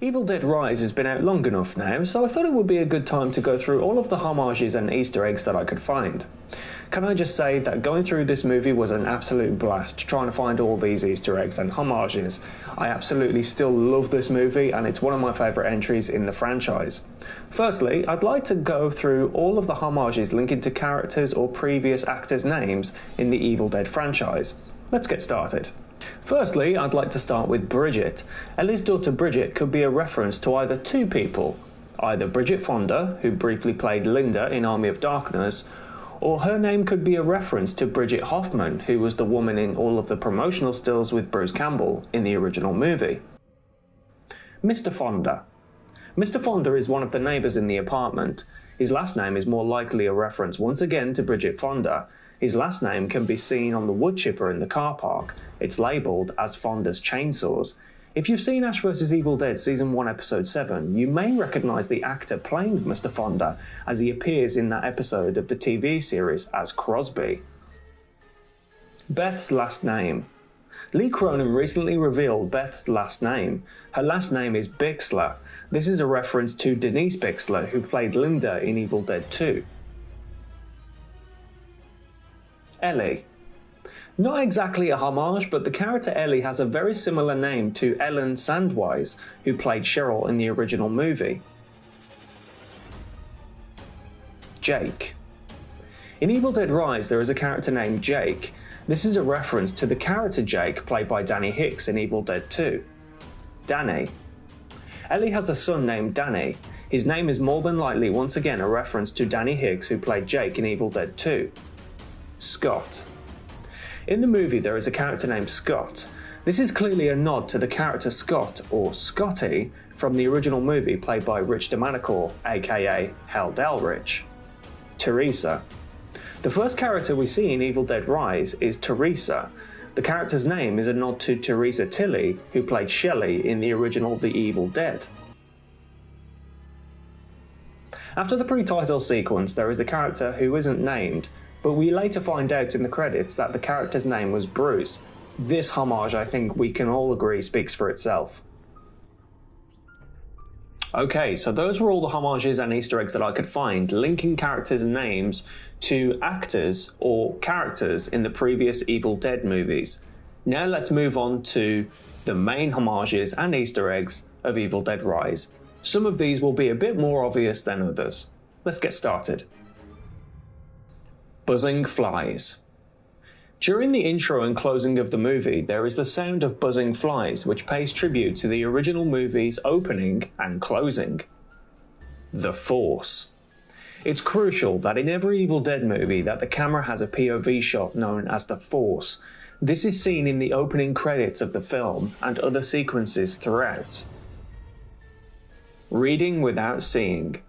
Evil Dead Rise has been out long enough now, so I thought it would be a good time to go through all of the homages and Easter eggs that I could find. Can I just say that going through this movie was an absolute blast, trying to find all these Easter eggs and homages. I absolutely still love this movie, and it's one of my favourite entries in the franchise. Firstly, I'd like to go through all of the homages linking to characters or previous actors' names in the Evil Dead franchise. Let's get started. Firstly, I'd like to start with Bridget. Ellie's daughter Bridget could be a reference to either two people, either Bridget Fonda, who briefly played Linda in Army of Darkness, or her name could be a reference to Bridget Hoffman, who was the woman in all of the promotional stills with Bruce Campbell in the original movie. Mr. Fonda. Mr. Fonda is one of the neighbours in the apartment. His last name is more likely a reference once again to Bridget Fonda. His last name can be seen on the wood chipper in the car park. It's labelled as Fonda's Chainsaws. If you've seen Ash vs Evil Dead Season 1 Episode 7, you may recognise the actor playing Mr. Fonda as he appears in that episode of the TV series as Crosby. Beth's last name. Lee Cronin recently revealed Beth's last name. Her last name is Bixler. This is a reference to Denise Bixler, who played Linda in Evil Dead 2. Ellie. Not exactly a homage, but the character Ellie has a very similar name to Ellen Sandwise, who played Cheryl in the original movie. Jake. In Evil Dead Rise, there is a character named Jake. This is a reference to the character Jake, played by Danny Hicks in Evil Dead 2. Danny. Ellie has a son named Danny. His name is more than likely once again a reference to Danny Hicks, who played Jake in Evil Dead 2. Scott. In the movie there is a character named Scott. This is clearly a nod to the character Scott, or Scotty, from the original movie played by Rich DeManicore, aka Hal Delrich. Teresa. The first character we see in Evil Dead Rise is Teresa. The character's name is a nod to Teresa Tilly, who played Shelley in the original The Evil Dead. After the pre-title sequence there is a character who isn't named, but we later find out in the credits that the character's name was Bruce. This homage, I think we can all agree, speaks for itself. Okay, so those were all the homages and Easter eggs that I could find, linking characters' names to actors or characters in the previous Evil Dead movies. Now let's move on to the main homages and Easter eggs of Evil Dead Rise. Some of these will be a bit more obvious than others. Let's get started. Buzzing flies. During the intro and closing of the movie, there is the sound of buzzing flies, which pays tribute to the original movie's opening and closing. The Force. It's crucial that in every Evil Dead movie that the camera has a POV shot known as the Force. This is seen in the opening credits of the film and other sequences throughout. Reading without seeing.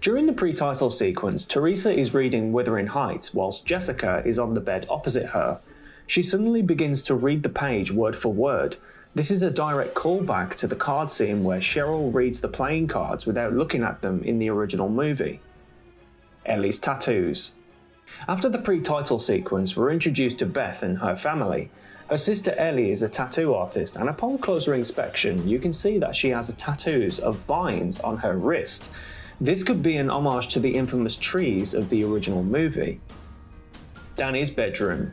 During the pre-title sequence, Teresa is reading Wuthering Heights whilst Jessica is on the bed opposite her. She suddenly begins to read the page word for word. This is a direct callback to the card scene where Cheryl reads the playing cards without looking at them in the original movie. Ellie's tattoos. After the pre-title sequence, we're introduced to Beth and her family. Her sister Ellie is a tattoo artist, and upon closer inspection you can see that she has tattoos of vines on her wrist. This could be an homage to the infamous trees of the original movie. Danny's bedroom.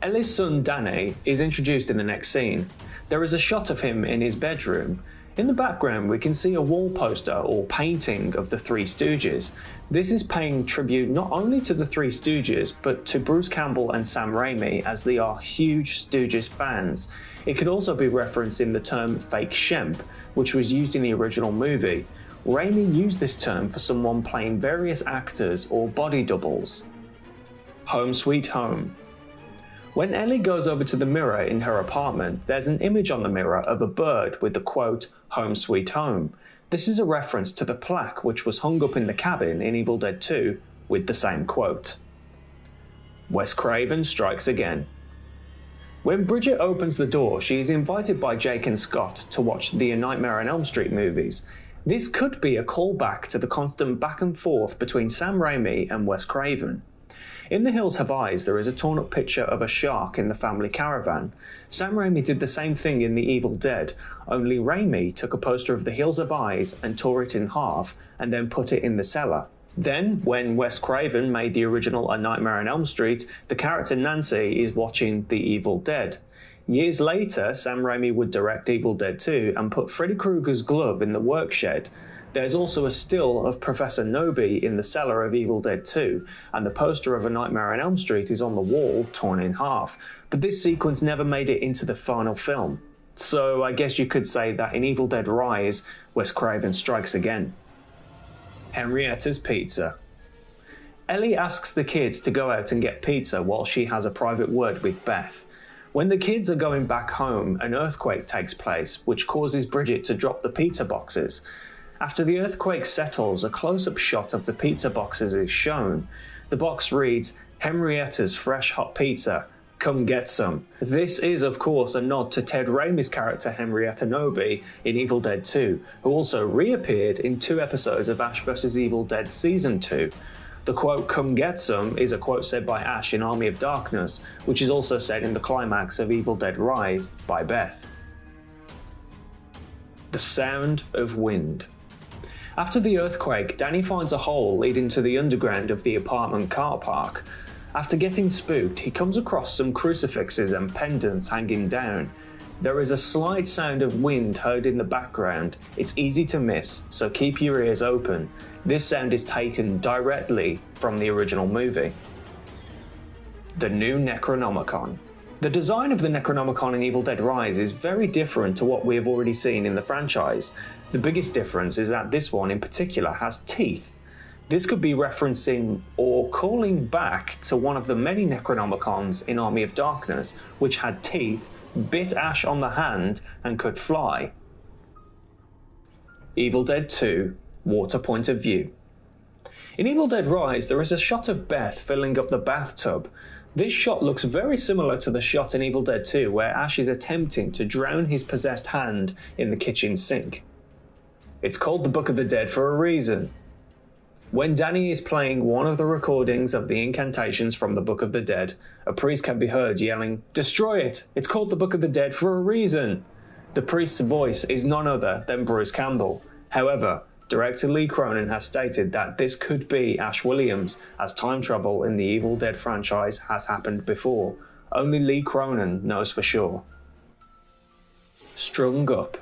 Ellie's son Danny is introduced in the next scene. There is a shot of him in his bedroom. In the background we can see a wall poster or painting of the Three Stooges. This is paying tribute not only to the Three Stooges but to Bruce Campbell and Sam Raimi, as they are huge Stooges fans. It could also be referenced in the term fake shemp, which was used in the original movie. Raimi used this term for someone playing various actors or body doubles. Home Sweet Home. When Ellie goes over to the mirror in her apartment, there's an image on the mirror of a bird with the quote, "Home Sweet Home." This is a reference to the plaque which was hung up in the cabin in Evil Dead 2 with the same quote. Wes Craven strikes again. When Bridget opens the door, she is invited by Jake and Scott to watch the A Nightmare on Elm Street movies. This could be a callback to the constant back and forth between Sam Raimi and Wes Craven. In The Hills Have Eyes, there is a torn up picture of a shark in the family caravan. Sam Raimi did the same thing in The Evil Dead, only Raimi took a poster of The Hills Have Eyes and tore it in half and then put it in the cellar. Then, when Wes Craven made the original A Nightmare on Elm Street, the character Nancy is watching The Evil Dead. Years later, Sam Raimi would direct Evil Dead 2 and put Freddy Krueger's glove in the work shed. There's also a still of Professor Noby in the cellar of Evil Dead 2, and the poster of A Nightmare on Elm Street is on the wall, torn in half. But this sequence never made it into the final film. So I guess you could say that in Evil Dead Rise, Wes Craven strikes again. Henrietta's Pizza. Ellie asks the kids to go out and get pizza while she has a private word with Beth. When the kids are going back home, an earthquake takes place, which causes Bridget to drop the pizza boxes. After the earthquake settles, a close-up shot of the pizza boxes is shown. The box reads, "Henrietta's Fresh Hot Pizza. Come get some." This is, of course, a nod to Ted Raimi's character Henrietta Noby in Evil Dead 2, who also reappeared in 2 episodes of Ash vs. Evil Dead Season 2. The quote, "Come get some," is a quote said by Ash in Army of Darkness, which is also said in the climax of Evil Dead Rise by Beth. The Sound of Wind. After the earthquake, Danny finds a hole leading to the underground of the apartment car park. After getting spooked, he comes across some crucifixes and pendants hanging down. There is a slight sound of wind heard in the background. It's easy to miss, so keep your ears open. This sound is taken directly from the original movie. The new Necronomicon. The design of the Necronomicon in Evil Dead Rise is very different to what we have already seen in the franchise. The biggest difference is that this one in particular has teeth. This could be referencing or calling back to one of the many Necronomicons in Army of Darkness, which had teeth, bit Ash on the hand, and could fly. Evil Dead 2 Water Point of View. In Evil Dead Rise, there is a shot of Beth filling up the bathtub. This shot looks very similar to the shot in Evil Dead 2 where Ash is attempting to drown his possessed hand in the kitchen sink. It's called the Book of the Dead for a reason. When Danny is playing one of the recordings of the incantations from the Book of the Dead, a priest can be heard yelling, "Destroy it! It's called the Book of the Dead for a reason!" The priest's voice is none other than Bruce Campbell. However, director Lee Cronin has stated that this could be Ash Williams, as time travel in the Evil Dead franchise has happened before. Only Lee Cronin knows for sure. Strung Up.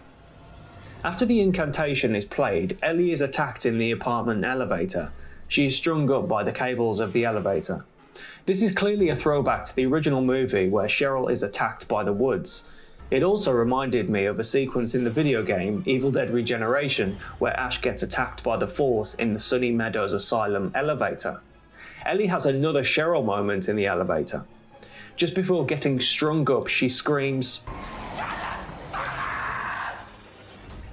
After the incantation is played, Ellie is attacked in the apartment elevator. She is strung up by the cables of the elevator. This is clearly a throwback to the original movie where Cheryl is attacked by the woods. It also reminded me of a sequence in the video game Evil Dead Regeneration where Ash gets attacked by the Force in the Sunny Meadows Asylum elevator. Ellie has another Cheryl moment in the elevator. Just before getting strung up, she screams,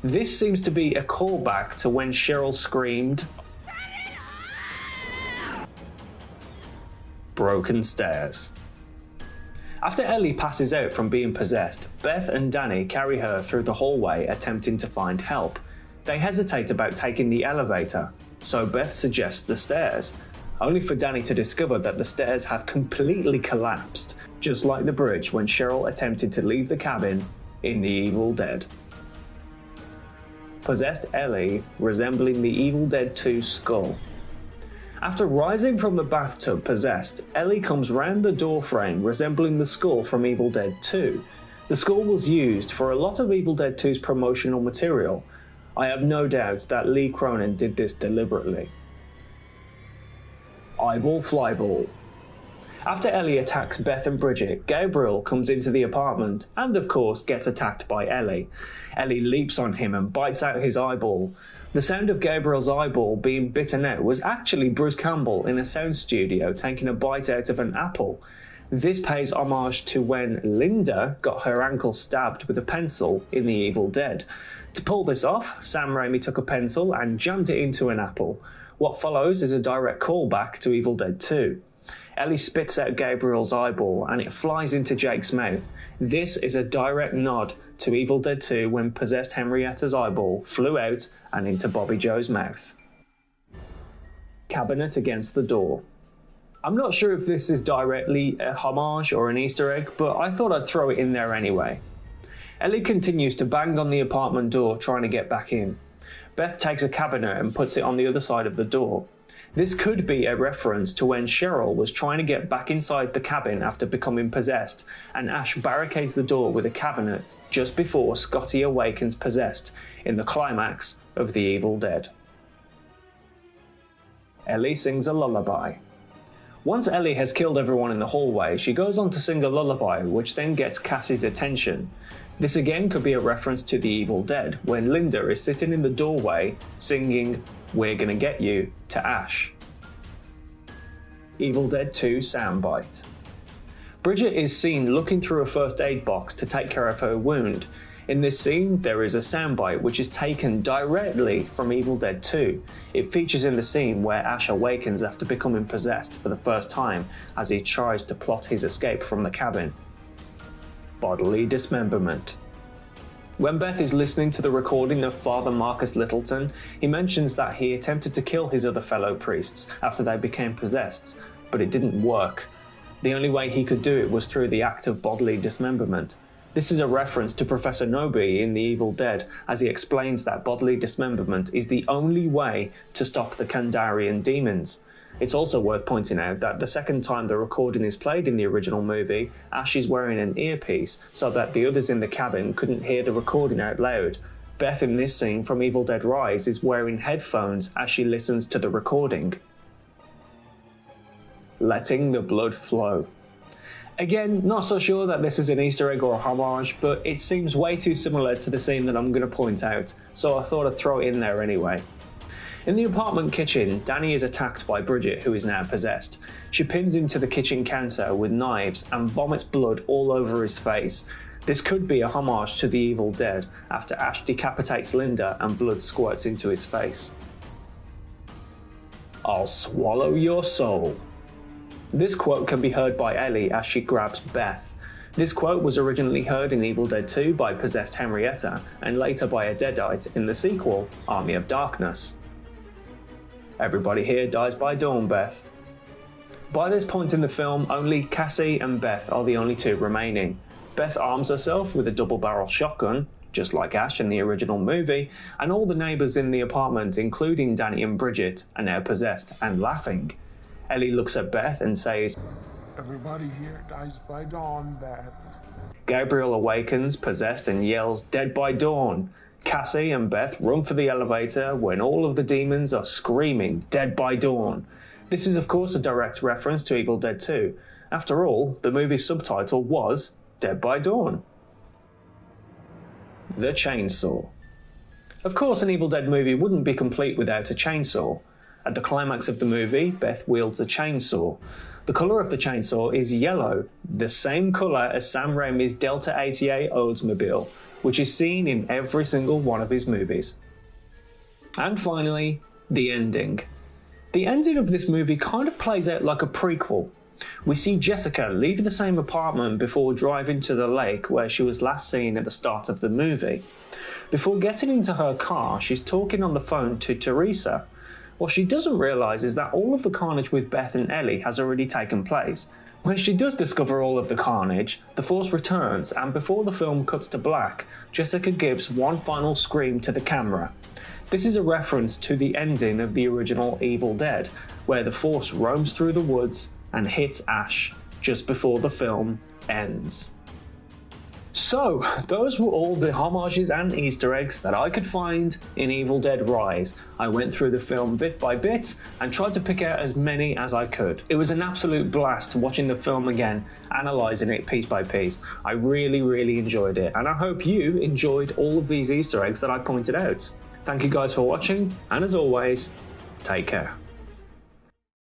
This seems to be a callback to when Cheryl screamed, Broken Stairs. After Ellie passes out from being possessed, Beth and Danny carry her through the hallway attempting to find help. They hesitate about taking the elevator, so Beth suggests the stairs, only for Danny to discover that the stairs have completely collapsed, just like the bridge when Cheryl attempted to leave the cabin in The Evil Dead. Possessed Ellie resembling the Evil Dead 2 skull. After rising from the bathtub possessed, Ellie comes round the doorframe resembling the skull from Evil Dead 2. The skull was used for a lot of Evil Dead 2's promotional material. I have no doubt that Lee Cronin did this deliberately. Eyeball Flyball. After Ellie attacks Beth and Bridget, Gabriel comes into the apartment and of course gets attacked by Ellie. Ellie leaps on him and bites out his eyeball. The sound of Gabriel's eyeball being bitten out was actually Bruce Campbell in a sound studio taking a bite out of an apple. This pays homage to when Linda got her ankle stabbed with a pencil in The Evil Dead. To pull this off, Sam Raimi took a pencil and jammed it into an apple. What follows is a direct callback to Evil Dead 2. Ellie spits out Gabriel's eyeball and it flies into Jake's mouth. This is a direct nod to Evil Dead 2 when possessed Henrietta's eyeball flew out and into Bobby Joe's mouth. Cabinet against the door. I'm not sure if this is directly a homage or an Easter egg, but I thought I'd throw it in there anyway. Ellie continues to bang on the apartment door trying to get back in. Beth takes a cabinet and puts it on the other side of the door. This could be a reference to when Cheryl was trying to get back inside the cabin after becoming possessed, and Ash barricades the door with a cabinet just before Scotty awakens possessed in the climax of The Evil Dead. Ellie sings a lullaby. Once Ellie has killed everyone in the hallway, she goes on to sing a lullaby, which then gets Cassie's attention. This again could be a reference to The Evil Dead, when Linda is sitting in the doorway singing "We're Gonna Get You" to Ash. Evil Dead 2 soundbite. Bridget is seen looking through a first aid box to take care of her wound. In this scene, there is a soundbite which is taken directly from Evil Dead 2. It features in the scene where Ash awakens after becoming possessed for the first time as he tries to plot his escape from the cabin. Bodily dismemberment. When Beth is listening to the recording of Father Marcus Littleton, he mentions that he attempted to kill his other fellow priests after they became possessed, but it didn't work. The only way he could do it was through the act of bodily dismemberment. This is a reference to Professor Noby in The Evil Dead, as he explains that bodily dismemberment is the only way to stop the Kandarian demons. It's also worth pointing out that the second time the recording is played in the original movie, Ash is wearing an earpiece so that the others in the cabin couldn't hear the recording out loud. Beth in this scene from Evil Dead Rise is wearing headphones as she listens to the recording. Letting the blood flow. Again, not so sure that this is an Easter egg or a homage, but it seems way too similar to the scene that I'm going to point out, so I thought I'd throw it in there anyway. In the apartment kitchen, Danny is attacked by Bridget, who is now possessed. She pins him to the kitchen counter with knives and vomits blood all over his face. This could be a homage to The Evil Dead, after Ash decapitates Linda and blood squirts into his face. I'll swallow your soul. This quote can be heard by Ellie as she grabs Beth. This quote was originally heard in Evil Dead 2 by possessed Henrietta, and later by a Deadite in the sequel, Army of Darkness. Everybody here dies by dawn, Beth. By this point in the film, only Cassie and Beth are the only two remaining. Beth arms herself with a double-barrel shotgun, just like Ash in the original movie, and all the neighbours in the apartment, including Danny and Bridget, are now possessed and laughing. Ellie looks at Beth and says, "Everybody here dies by dawn, Beth." Gabriel awakens, possessed, and yells, "Dead by dawn." Cassie and Beth run for the elevator when all of the demons are screaming, "Dead by dawn." This is of course a direct reference to Evil Dead 2. After all, the movie's subtitle was Dead by Dawn. The chainsaw. Of course, an Evil Dead movie wouldn't be complete without a chainsaw. At the climax of the movie, Beth wields a chainsaw. The colour of the chainsaw is yellow, the same colour as Sam Raimi's Delta 88 Oldsmobile, which is seen in every single one of his movies. And finally, the ending. The ending of this movie kind of plays out like a prequel. We see Jessica leave the same apartment before driving to the lake where she was last seen at the start of the movie. Before getting into her car, she's talking on the phone to Teresa. What she doesn't realise is that all of the carnage with Beth and Ellie has already taken place. When she does discover all of the carnage, the force returns, and before the film cuts to black, Jessica gives one final scream to the camera. This is a reference to the ending of the original Evil Dead, where the force roams through the woods and hits Ash just before the film ends. So, those were all the homages and Easter eggs that I could find in Evil Dead Rise. I went through the film bit by bit and tried to pick out as many as I could. It was an absolute blast watching the film again, analysing it piece by piece. I really enjoyed it, and I hope you enjoyed all of these Easter eggs that I pointed out. Thank you guys for watching, and as always, take care.